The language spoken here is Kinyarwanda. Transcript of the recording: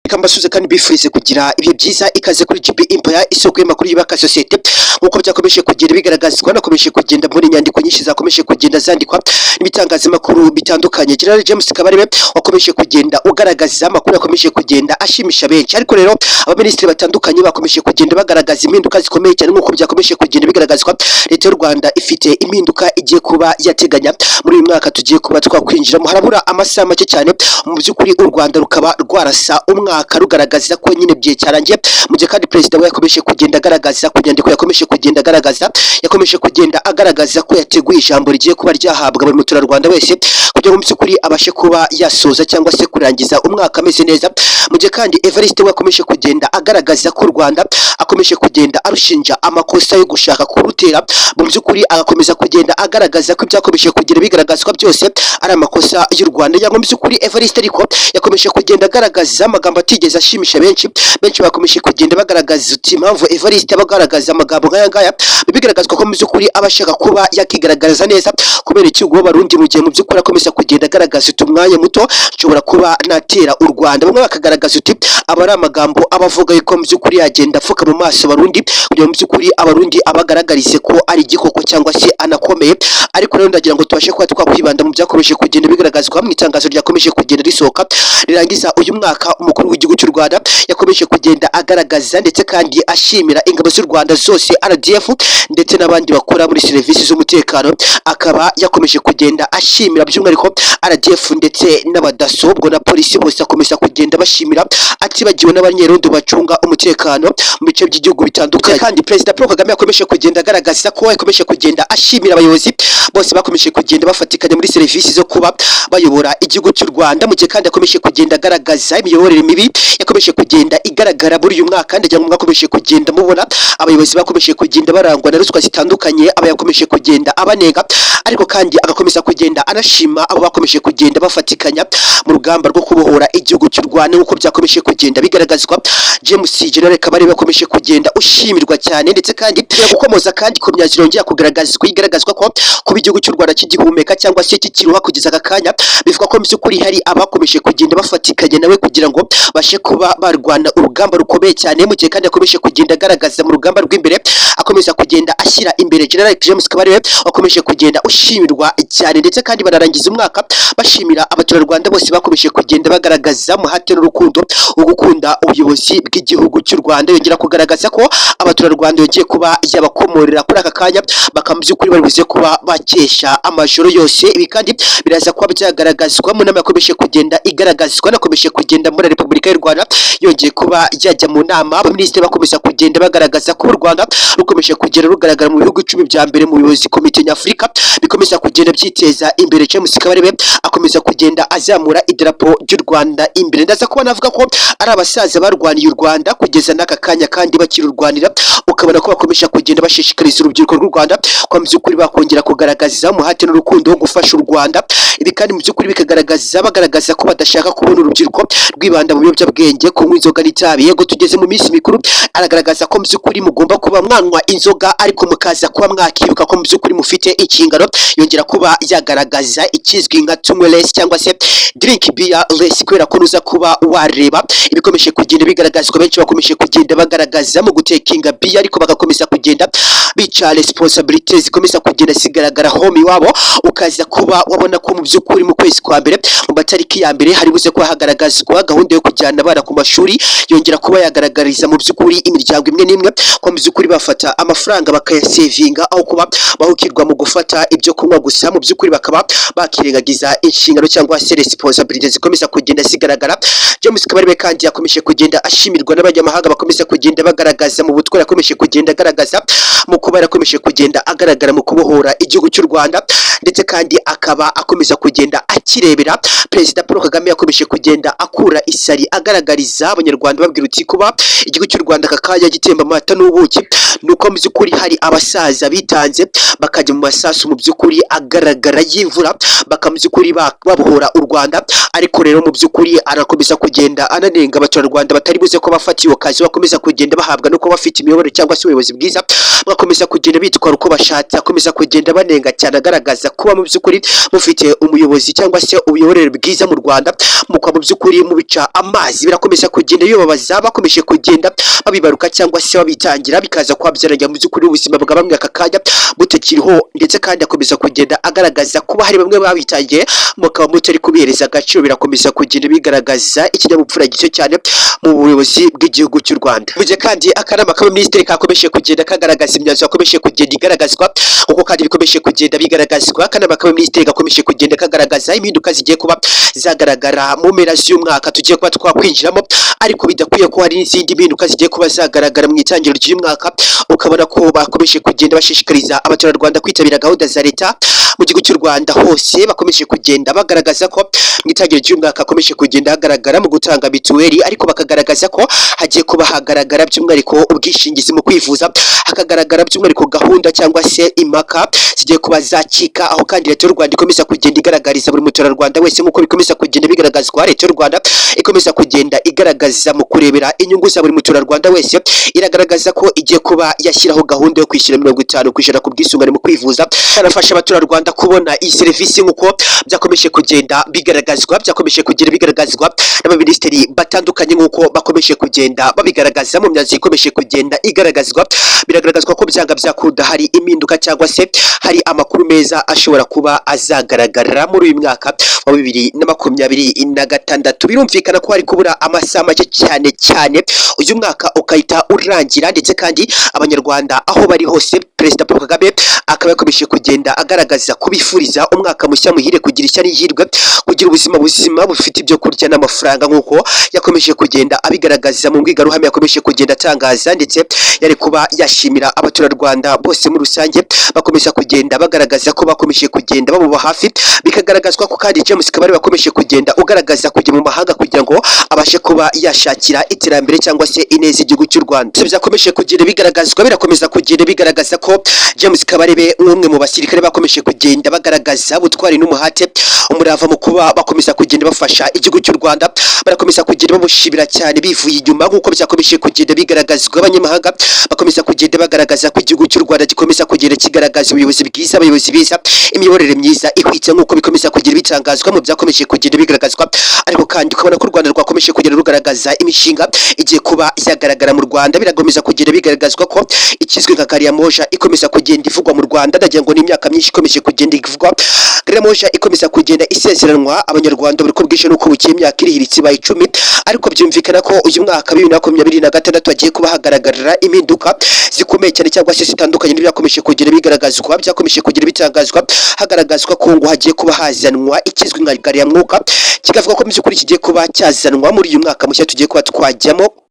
Kambasuze kandi bifurize kugira ibihe byiza ikaze kuri GB Empire isoko y'amakuru y'ibaka societe nkuko byakomeje kugenda bigaragazwa nakomeje kugenda muri nyandiko nyinshi zakomeje kugenda zandikwa n'ibitangazamakuru bitandukanye. General James Kabarebe wakomeje kugenda ugaragaza amakuru yakomeje kugenda ashimisha benshi, ariko rero abaminisitiri batandukanye bakomeje kugenda bagaragaza impinduka zikomeye cyane nkuko byakomeje kugenda bigaragazwa. Leta y'u Rwanda ifite impinduka igiye kuba yateganya muri uyu mwaka tugiye kuba twakwinjiramo. Harabura amasaha make cyane mu by'ukuri u Rwanda rukaba rwarasa umwaka rugaragaza ko nyine bye cyarangiye, mu gihe kandi perezida we yakomeje kugenda agaragaza ku nyandiko yakomeje kugenda agaragaza ko yateguye ijambo rigiye kuba ryahabwa buri muturarwanda wese kugira ngo mu by'ukuri abashe kuba yasoza cyangwa se kurangiza umwaka ameze neza. Mu gihe kandi Evariste we yakomeje kugenda agaragaza ko u Rwanda akomeje kugenda arushinja amakosa yo gushaka kurutera, mu by'ukuri agakomeza kugenda agaragaza ko ibyakomeje kugenda bigaragazwa byose ari amakosa y'u Rwanda. Mu by'ukuri Evariste ariko yakomeje kugenda agaragaza amagambo atigeze ashimisha benshi bakomeje kugenda bagaragaza uti impamvu Evariste abagaragaza amagambo nk'aya ngaya bigaragazwa ko mu by'ukuri abashaka kuba yakigaragaza neza kubera icyugo w'abarundi, mu gihe mu by'ukuri akomeza kugenda agaragaza uti umwanya muto nshobora kuba natera u Rwanda. Bamwe bakagaragaza uti aba ari amagambo abavuga yuko mu by'ukuri yagenda apfuka mu maso abarundi kugira mu by'ukuri abarundi abagaragarize ko ari igikoko cyangwa se anakomeye. Ariko rero ndagira ngo tubashe kuba twakwibanda mu byakomeje kugenda bigaragazwa mu itangazo ryakomeje kugenda risohoka rirangiza uyu mwaka. Umukuru w'igihugu cy'u Rwanda yakomeje kugenda agaragaza ndetse kandi ashimira ingabo z'u Rwanda zose RDF ndetse n'abandi bakora muri serivisi z'umutekano, akaba yakomeje kugenda ashimira by'umwihariko RDF ndetse n'abadaso ubwo na polisi bose akomeza kugenda bashimira atibagiwe n'abanyerondo bacunga umutekano mu bice by'igihugu bitandukanye. Kandi Perezida Paul Kagame yakomeje kugenda agaragaza ko yakomeje kugenda ashimira abayobozi bose bakomeje kugenda bafatikanya muri serivisi zo kuba bayobora igihugu cy'u Rwanda, mu gihe kandi yakomeje kugenda agaragaza imiyoborere mibi yakomeje kugenda igaragara muri uyu mwaka. Ndagira ngo mwakomeje kugenda mubona abayobozi bakomeje kugenda barangwa na ruswa zitandukanye, aba yakomeje kugenda abanenga, ariko kandi agakomeza kugenda anashima abo bakomeje kugenda bafatikanya mu rugamba rwo kubohora igihugu cy'u Rwanda nk'uko byakomeje kugenda bigaragazwa. James General Kabarebe yakomeje kugenda ushimirwa cyane ndetse kandi gukomoza kandi ku myaziro yongera igaragazwa ko kuba igihugu cy'u Rwanda kigihumeka cyangwa se kikiruha kugeza aka kanya, bivuga ko mu by'ukuri hari abakomeje kugenda bafatikanya nawe kugira ngo bashe kuba barwana urugamba rukomeye cyane. Mu gihe kandi yakomeje kugenda agaragaza mu rugamba rw'imbere akomeza kugenda ashyira imbere General James Kabarebe wakomeje kugenda ushimirwa cyane, ndetse kandi bararangiza umwaka bashimira abaturarwanda bose bakomeje kugenda bagaragaza umuhate n'urukundo wo gukunda ubuyobozi bw'igihugu cy'u Rwanda. Yongera kugaragaza ko abaturarwanda yongeye kuba yabakomorera kuri aka kanya bakamubyukuri baribuze kuba bakesha amajoro yose. Ibi kandi biraza kuba byagaragazwa mu nama yakomeje kugenda igaragazwa nakomeje kugenda muri Repubulika y'u Rwanda, yongeye kuba yajya mu nama abaminisitiri bakomeza kugenda bagaragaza ko u Rwanda rukomeje kugenda rugaragara mu bihugu 10 bya mbere mu buyobozi komite nyafurika bikomeza kugenda byiteza imbere. James Kabarebe akomeza kugenda azamura idarapo ry'u Rwanda imbere. Ndaza kuba navuga ko ari abasaza barwaniye u Rwanda kugeza n'aka kanya kandi bakirurwanira, ukabona ko bakomeje kugenda bashishikariza urubyiruko rw'u Rwanda kwa by'ukuri bakongera kugaragaza umuhate n'urukundo wo gufasha u Rwanda. Ibi kandi mu by'ukuri bagaragaza ko badashaka kubona urubyiruko rwibanda mu biyobyabwenge, kunywa inzoga n'itabi. Yego tugeze mu minsi mikuru, aragaragaza ko mu by'ukuri mugomba kuba mwanywa inzoga ariko mukaza kuba mwakibuka ko mu by'ukuri mufite inshingano. Yongera kuba yagaragaza ikizwi nka tumweless cyangwa se drink beer less, kubera ko nuza kuba wareba ibikomeje kugenda bigaragazwa benshi bakomeje kugenda bagaragaza mu gutekinga beer, ariko bagakomeza kugenda bica responsibilities zikomeza kugenda zigaragara home iwabo, ukaza kuba wabona ko mu by'ukuri mu kwezi kwa mbere mu matariki ya mbere hari buze kuba hagaragazwa gahunda yo kujyana abana ku mashuri. Yongera kuba yagaragariza mu by'ukuri imiryango imwe n'imwe ko mu by'ukuri bafata amafaranga bakayasevinga aho kuba bahukirwa mu gufata ibyo kunywa gusa, mu by'ukuri bakaba bakirengagiza inshingano cyangwa se responsibilities zikomeza kugenda zigaragara. James Kabarebe kandi yakomeje kugenda ashimirwa n'abanyamahanga bakomeza kugenda bagaragaza mu butwari yakomeje kugenda agaragaza mu kuba yakomeje kugenda agaragara mu kubohora igihugu cy'u Rwanda, ndetse kandi akaba akomeza kugenda akirebera. Perezida Paul Kagame yakomeje kugenda akura isari agaragariza abanyarwanda babwira uti kuba igihugu cy'u Rwanda kakaya gitemba amata n'ubuki, nuko mu by'ukuri hari abasaza bitanze bakajya mu masasu mu by'ukuri agaragara y'imvura bakamubyukuri babohora u Rwanda. Ariko rero mu by'ukuri arakomeza kugenda ananenga abaturarwanda batari buze ko bafatiye kazi bakomeza kugenda bahabwa no kuba bafite imiyoborere cyangwa se ubuyobozi bwiza, bakomeza kugenda bitwara uko bashatse, akomeza kugenda banenga cyane agaragaza kuba mu by'ukuri mufite umuyobozi cyangwa se ubuyoborere bwiza mu Rwanda, mukaba mu by'ukuri mubica amazi. Birakomeza kugenda bibabaza, bakomeje kugenda babibaruka cyangwa se babitangira, bikaza kwabyaranya mu by'ukuri ubuzima bwa bamwe aka kanya butakiriho, ndetse kandi akomeza kugenda agaragaza kuba hari bamwe babitangiye mukaba mutari kubihereza agaciro. Birakomeza kugenda bigaragaza ikinyabupfura gito cyane mu buyobozi bw'igihugu cy'u Rwanda. Mu gihe kandi akanama k'abaminisitiri kakomeje kugenda kagaragaza imyanzuro yakomeje kugenda igaragazwa, uko kandi bikomeje kugenda bigaragazwa, akanama k'abaminisitiri gakomeje kugenda kagaragaza impinduka zigiye kuba zagaragara mu mpera z'umwaka tugiye kuba twakwinjiramo, ariko bidakwiye ko hari n'izindi mpinduka zigiye kuba zagaragara mu itangiriro ry'uyu mwaka. Ukabona ko bakomeje kugenda bashishikariza abaturarwanda kwitabira gahunda za leta mu gihugu cy'u Rwanda hose, bakomeje kugenda bagaragaza ko mu itangiriro ry'uyu mwaka hakomeje kugenda hagaragara mu gutanga mituweli, ariko bakagaragaza ko hagiye kuba hagaragara by'umwihariko ubwishingizi mu kwivuza, hakagaragara by'umwihariko gahunda cyangwa se impaka zigiye kuba zacika, aho kandi leta y'u Rwanda ikomeza kugenda igaragariza buri muturarwanda wese nk'uko bikomeza kugenda bigaragazwa. Leta y'u Rwanda ikomeza kugenda igaragaza mu kurebera inyungu za buri muturarwanda wese, iragaragaza ko igiye kuba yashyiraho gahunda yo kwishyura 50% ku bwisungane mu kwivuza, kanafasha abaturarwanda kubona iyi serivisi nk'uko byakomeje kugenda bigaragazwa, n'abaminisitiri batandukanye nk'uko bakomeje kugenda babigaragaza mu myanzuro ikomeje kugenda igaragazwa. Biragaragazwa ko byanga byakunda hari impinduka cyangwa se hari amakuru meza ashobora kuba azagaragara muri uyu mwaka wa 2026. Birumvikana ko hari kubura amasaha make cyane uyu mwaka ukahita urangira, ndetse kandi abanyarwanda aho bari hose Perezida Paul Kagame akaba yakomeje kugenda agaragaza kubifuriza umwaka mushya muhire, kugira ishyari y'ihirwe, kugira ubuzima buzima bufite ibyo kurya n'amafaranga nk'uko yakomeje kugenda abigaragaza mu mbwirwaruhame yakomeje kugenda atangaza, ndetse yari kuba yashimira abaturarwanda bose muri rusange, bakomeza kugenda bagaragaza ko bakomeje kugenda bamuba hafi. Bikagaragazwa ko kandi James Kabarebe bakomeje kugenda ugaragaza kujya mu mahanga kugira ngo abashe kuba yashakira iterambere cyangwa se ineza igihugu cy'u Rwanda. Byakomeje kugenda bigaragazwa, birakomeza kugenda bigaragaza ko James Kabarebe nk'umwe mu basirikare bakomeje kugenda bagaragaza ubutwari n'umuhate, umurava mu kuba bakomeza kugenda bafasha igihugu cy'u Rwanda. Barakomeza kugenda bamushimira cyane bivuye inyuma, nk'uko byakomeje kugenda bigaragazwa. Abanyamahanga bakomeza kugenda bagaragaza ko igihugu cy'u Rwanda gikomeza kugenda kigaragaza ubuyobozi bwiza, abayobozi biza, imiyoborere myiza ihwitse nk'uko bikomeza kugenda bitangazwa mu byakomeje kugenda bigaragazwa. Ariko kandi ukabona ko u Rwanda rwakomeje kugenda rugaragaza imishinga igiye kuba yagaragara mu Rwanda. Birakomeza kugenda bigaragazwa ko ikizwe nka gari ya moja ikomeza kugenda ivugwa mu Rwanda, ndagira ngo ni imyaka myinshi ikomeje kugenda ivugwa. Gari ya moja ikomeza kugenda isezeranwa abanyarwanda buri ko bwije nuko bukiye imyaka irihiritse ibaye 10, ariko byumvikana ko uyu mwaka 2026 hagiye kuba hagaragarira impinduka zikomeye cyane cyangwa se zitandukanye n'ibyakomeje kugenda bigaragazwa, byakomeje kugenda bitangazwa, hagaragazwa ko ngo hagiye kuba hazanwa ikizwe nka gari ya mwuka, kigavuga ko mu by'ukuri kigiye kuba cyazanwa muri uyu mwaka mushya tugiye kuba twajyamo.